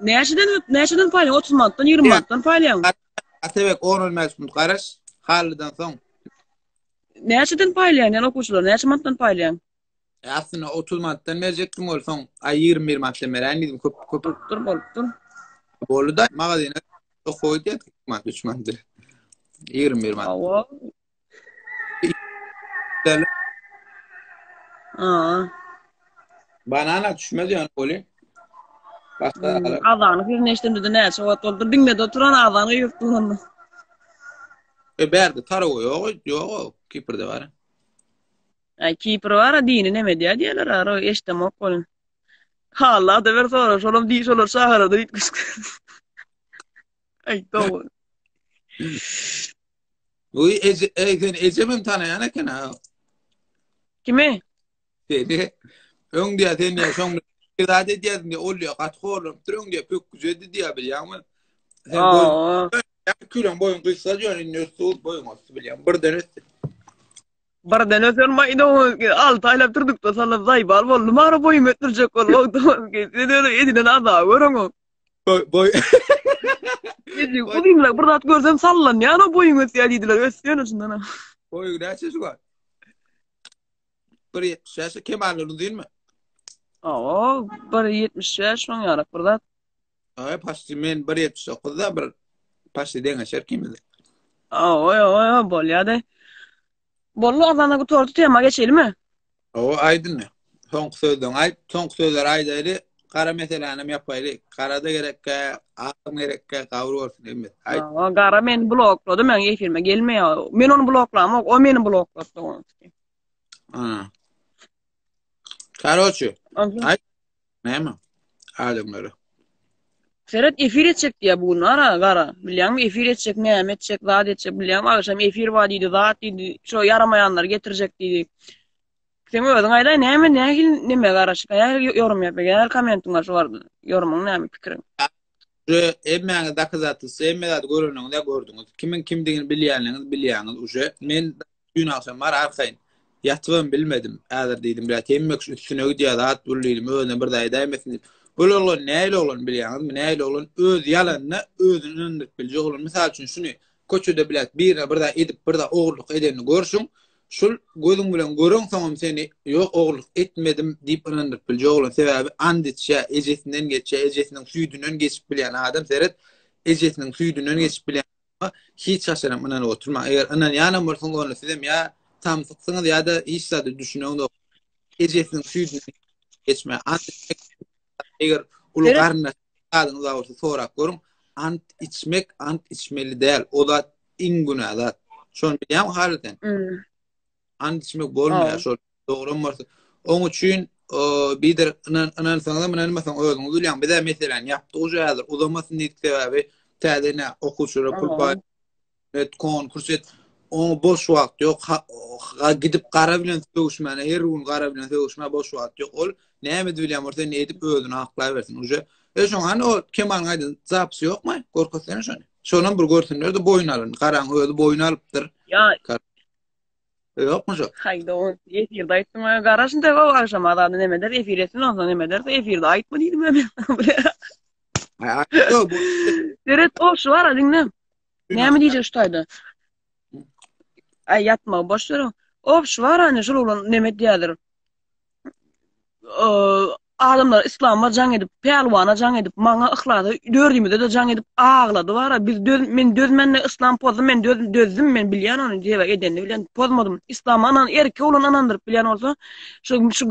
Näçeden paýlaň? 30 manatdan 20 manatdan paýlaň. Atebek 10 ölmezmi garaş, halydan soň. Näçeden paýlaň? Ýa okuwçylar näçe manatdan paýlaň? Aslında 30 manatdan merjekdim bolsoň, ay 20 manatdan merendim köp Bolupdyr. boldy da magazyna koýdy 3 manat. 20 manat. Awa. Banana düşmedi yani oli. Başka Azany bir neçtemde de näçe wagt boldur. Diňde oturan azany ýurtdyň. Berdi taraw ýok, Kiprde bar. Ay Kipr var dini neme diýerler ara eşdemek bolun. Halla da ber sonra şolum diýip şolar şaharda ýetmiş. Ay doğru. Bu ecemem tanayan eken ha. Kimi? Dedi. Öň diýär sen diýär şoň zade diýerdi olýar gatgorum türüň diýär pök güzedi diýär bilýärmi? Külen boyun kıysa diýär nösut boyun olsa bilýärmi? Birden ösen maýda 6 aýlap turdyk da salap zaýbal boldy. Mara boyum ötürjek boldy. Edene edinen ada görüňiz. Boy. Edi buýunlar bir zat görsem sallan ýa-da boyun ötýär diýdiler. Ösýän şundan. Boy näçe şugar? 1.70 Kemal'ın diýilmi? 1.70 şoň ýarak bir zat. Paşdy men 1.79 da bir paşdy deňe şerkimdi. Bolýady. Bollu azanagy tortu tema geçelim mi? Aydın. Soňky sözler aýdaýdy. Kara meselenim ýapaýly. Karada gerekkä, adam gerekkä gawry bolsun diýmek. Gara men bloklady, men efirme gelmeýär. Men onu bloklamam, o meni bloklady. Karoçu. Ay. Näme? Adamlary. Ferhat efir etjek diýär bugün gara. Bilýärmi efir etjek, näme etjek, zat etjek bilýärmi? Agşam efir bar diýdi, zat diýdi. Şo yaramaýanlar getirjek diýdi. Sen özüň aýda näme garaşyk, ýorum ýapýar, kommentiňa şu bardy. Ýorumyň näme pikiriň? Emmäňe dakazatysy, emmäňe görünýände gördüňiz. Kimin kimdigini bilýäňiz uje. Men dün akşam bar arkaýyn. Ýatwym bilmedim. Äzer diýdim, bilet emmek üstüne gidýär, zat bilýdim, özüne bir daýda emesin. Bololor näle bolan bilýäňizmi? Näle bolan öz ýalanyny özüne öndürip biljek bolan. Misal üçin şunu köçede bilet bir da edip bir da ogluk edeni görşüň. Şul gözüň bilen görüň soňam seni ýok ogluk etmedim diýip öndürip biljek bolan. Sebäbi anditçe ejesinden geçe, ejesiniň süýdünden geçip bilýän adam seret ejesiniň süýdünden geçip bilýän. Hiç şaşaram anan oturma. Eger anan ýana bolsaň onu sizem ýa tamsyňyz ýa-da hiç zady düşünýäňiz ejesiniň süýdünden geçme. Eger ulu garna adyňyz bolsa sorak görüň. Ant içmeli däl. O da iň günahlar. Şonu bilýär halden. Ant içmek bolmaýar şol. Dogry bolsa. Oň üçin bider anan saňa menem masaň özüňiz bilýän. Bir de meselen ýapdy o ýazyr. Uzamasyn diýip sebäbi täzene okuwçylara pul paýat konkurs et. O boş wagt ýok. Gidip gara bilen söwüşmäne, her gün gara bilen söwüşmä boş wagt ýok. Ol näme bilýär bolsa edip özüni aklaýa bersin. Uje şoň hani o Kemal aýdyn zapsy ýokmy? Gorkoslan şonu. Şonun bir görsünler de boyun alın. Karaň özü boyun alypdyr. Ýokmy şo? Haýda o efirde aýtdyň, garaşynda o akşam adam näme der, efiresin ondan näme der, efirde aýtma diýdim ben. Seret o şu var diňle. Näme diýjek şu taýda? Ay yatma boş ver. O şu var hani şu olan näme diýerler. Adamlar İslam'a jaň edip, pelwana jaň edip, maňa ihlady, dördüňde de jaň edip ağlady bar. Men dözmenle İslam pozum, men dözdüm, men bilýän onu diýip edenini bilen pozmadym. İslam anan erke olan anandyr bilýän bolsa, şu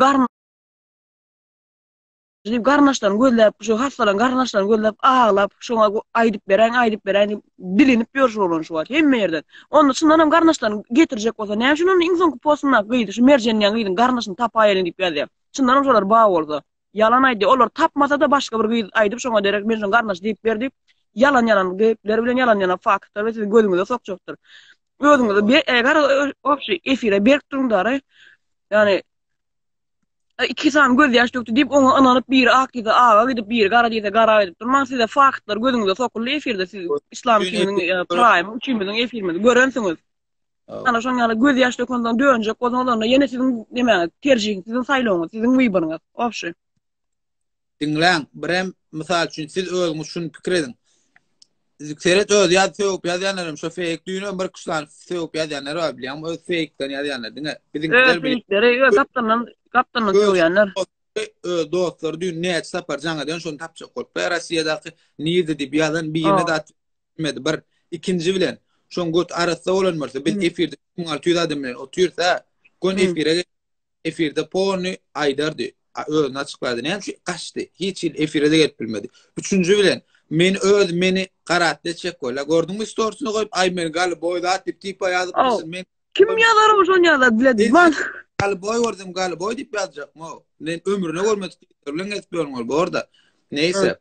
garnaşdan gözläp, şu hastalan garnaşdan gözläp ağlap, şoňa aýdyp beräň, bilinip ýörşür bolan şu wagt hemme ýerden. Onda şundan garnaşdan getirjek bolsa, näme şunun iň soňky postuна gyýdy, şu merjenýän gyýdyn garnaşyny tapaýaly diýip ýazýar. Şundan şolar baý boldy. Yalan aýdy, olar tapmasa da başga bir gyýdy aýdyp şoňa derek men şoň garnaş diýip berdik. Yalan gepler bilen yalan faktlar we siz gözüňizde sokjokdur. Özüňizde bir eger opşy efire berip durýar, ýani iki san göz ýaş dökdi diýip oňa ananyp bir ak diýdi, aga gidip bir gara diýdi, gara diýip durman size faktlar gözüňizde sokully efirde siz İslam dininiň prime üçünmiň efirmede görensiňiz. Ana şoň ýaly göz ýaş dökenden dönjek, ondan ýene siziň näme terjihiňiz, siziň saýlawyňyz, siziň wyboryňyz. Opşy. Dinleň, birem misal üçin siz özüňiz şunu pikir edin. Seret öz ýa söwüp ýazýanlarym şo fake düýnü bir kuşlar söwüp ýazýanlar bar bilýän, öz fake'den ýazýanlar diňe. Bizimkiler Fake'leri kaptandan söýýänler. Dostlar düýn näçe sapar jaňadan şonu tapjak bolup, Rossiýadaky niýde diýip ýazan bir ýerine dat etmedi. Bir ikinji bilen şoň göt arasynda bolanmarsa biz efirde 1600 adam bilen otursa, gon efirde pony aýdardy. Özüni açıkladı. Näme gaçdy? Hiç il efirde gelip bilmedi. Üçüncü bilen meni garatda çek gola. Gördüňmi storysyny goýup ay men gal boýda tip ýazyp men kim ýazar o şonu ýazar biledi. Man gal boy gördüm gal boy diýip ýazjakmy? Men ömrüne görmedik. Bilen etmiyorum ol orada. Neyse.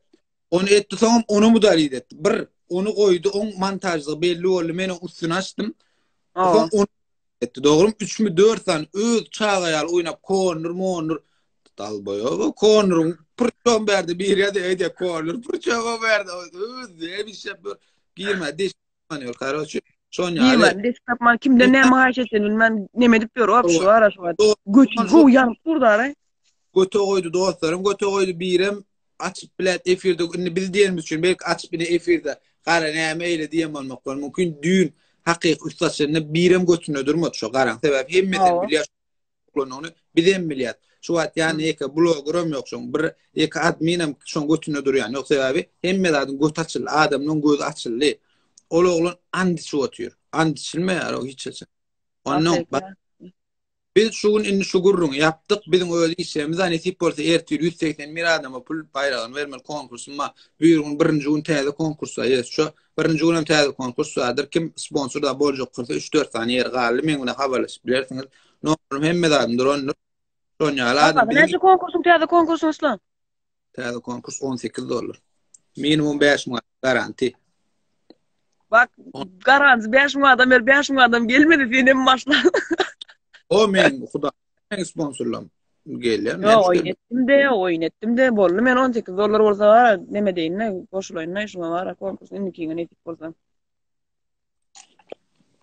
Onu etdi soňam onu mudalit etdi. Bir onu goýdu, on montajlyk belli boldy. Men onu üstüne açdym. Onu etdi. Dogrum 3 mi 4 san öz çağayal oýnap konur Dalboyo, konur, pırçon berdi, bir ya da konur, pırçon berdi, bir şey girme, diş yapmanıyor, kardeşim. Girme, diş yapman, kimde ne maaş etsin, bilmem, ne medip diyor, o şu var. Götü yanıp burada, aray. Götü koydu dostlarım, götü koydu birim, açıp bilet, efirde, bildiğimiz için, belki açıp bile efirde, kara neyme eyle diyem olmak var, mümkün düğün, hakik ustaçlarına birim götüne durmadı şu karan, sebep, hemmeten milyar, onu bilen milyar. Şu wagt ýani eke blogerom ýok şoň bir eke adminim şoň götüne durýan ýok sebebi hemme adam göt açyl adamyň gözi açyldy. Ol oglun andi şu otur. Andi çilmeýär o hiç açy. Onuň biz şugun inni şu gurrun yapdyk biziň öz işimiz anetip bolsa ertir 180 mir adama pul baýragyny bermeli konkursuma büýürgün birinji gün täze konkursa ýetşo birinji gün täze konkursadyr kim sponsor da boljak bolsa 3-4 tane yer galy men güne habarlaşyp bilersiňiz. Norum hemme adam duran Soňalar näçe konkursun täze konkursun islan? Täze konkurs $18. Minimum 5 maň garanti. Bak garanti 5 maň adam 5 maň adam gelmedi senem başla. O men Huda sponsorlam gelýär. Oýnetdim de boldy. Men $18 bolsa bar, neme deýin, goşulaýyn, şuna bar, konkurs indikiňe netip bolsa.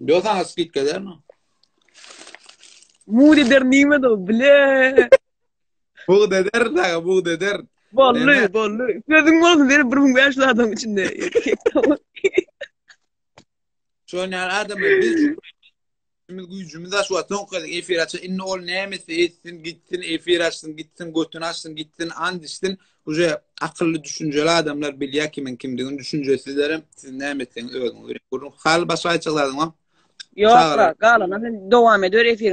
Ýa-da skit gedermi? Muğde der nime de bile. Muğde der. Bolly. Gözün bolsun der 1500 adam içinde. Şoňar adam biz güýjümizde şu atın kadar efir açy inni ol nämesi etsin gitsin efir açsın gitsin götünü açsın gitsin andistin uje akıllı düşünjeli adamlar bilýär kimin kimdigini düşünjesizlerim siz nämesin özüňiz görün hal başa açykladyňam. Ýok, galan, dowam eder efir